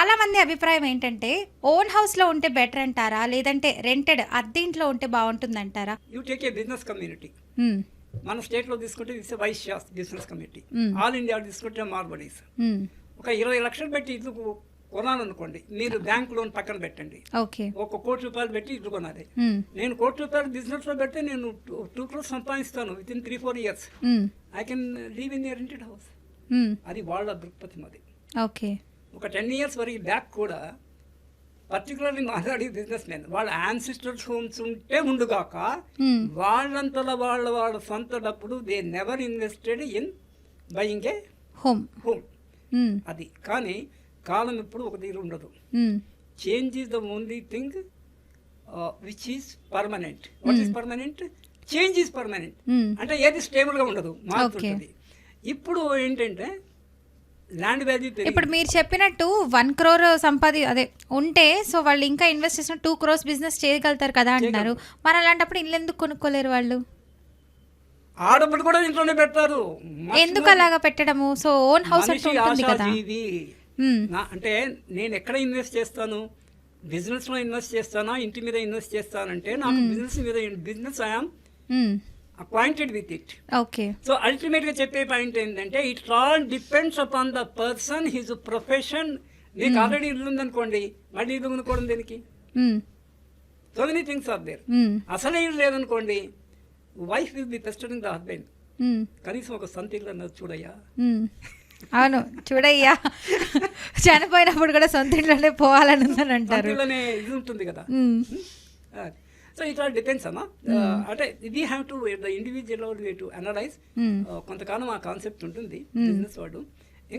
చాలా మంది అభిప్రాయం ఏంటంటే ఓన్ హౌస్ లో ఉంటే బెటర్ అంటారా, లేదంటే రెంటెడ్ అద్దెంట్లో ఉంటే బాగుంటుందంటారా? You take a business community. మన స్టేట్లో తీసుకుంటే it's Vaishya business community. All India తీసుకుంటే మార్బడీస్. ఒక 20 లక్షలు పెట్టి ఇల్లు కొనాలనుకోండి, మీరు బ్యాంక్ లోన్ పక్కన పెట్టండి, ఒక ₹1,00,00,000 పెట్టి ఇల్లు కొనాలి. నేను ₹1,00,00,000 బిజినెస్ లో పెడితే నేను 2 crores సంపాదిస్తాను with in 3-4 years. I can leave in a rented house. అది వాళ్ళ దృక్పథం. అది ఒక 10 years వరకు బ్యాక్ కూడా పర్టికులర్లీ మాట్లాడి బిజినెస్ మెన్ వాళ్ళ యాన్సిస్టర్స్ హోమ్స్ ఉంటే ఉండుగాక వాళ్ళంతలో వాళ్ళ సొంత డబ్బులు they never invested in buying A home. అది కానీ కాలం ఇప్పుడు ఒక తీరు ఉండదు. Change is the only thing which is permanent. What is permanent? Change is permanent. అంటే ఏది స్టేబుల్గా ఉండదు, మారుతుంటుంది. ఇప్పుడు ఏంటంటే ల్యాండ్ వాల్యూ ఇప్పుడు మీరు చెప్పినట్టు 1 crore అదే ఉంటే సో వాళ్ళు ఇంకా ఇన్వెస్ట్ చేసిన 2 crores బిజినెస్ చేయగలుగుతారు కదా అంటున్నారు. మరి అలాంటప్పుడు ఇల్లు ఎందుకు కొనుక్కోలేరు వాళ్ళు? ఆడప్పుడు కూడా ఇంట్లోనే పెడతారు. ఎందుకు అలాగా పెట్టడము? సో ఓన్ హౌస్ ఉంటుంది కదా. అంటే నేను ఎక్కడ ఇన్వెస్ట్ చేస్తాను? బిజినెస్ లో ఇన్వెస్ట్ చేస్తానా, ఇంటి మీద ఇన్వెస్ట్ చేస్తానంటే నాకు business I am acquainted with it. So ultimately గా చెప్పే పాయింట్ ఏంటంటే it all depends upon the person, his profession. మీకు ఆల్రెడీ ఇల్లు ఉందనుకోండి, మళ్ళీ ఇల్లు కొనుక్కోవడం దేనికి? So many things are there. అసలే ఇల్లు లేదనుకోండి, wife will be pestering the husband. కనీసం ఒక సొంత ఇల్లు అన్నది చూడయ్యా. అవును, చూడయ్యా. చనిపోయినప్పుడు కూడా సొంత ఇంట్లోనే పోవాలని ఉందని అంటారు. ఇది ఉంటుంది కదా. సో ఇట్ ఆల్ డిపెండ్స్ అమ్మా. అంటే we have to the individual way to analyse. కొంతకాలం ఆ కాన్సెప్ట్ ఉంటుంది బిజినెస్ వాడు.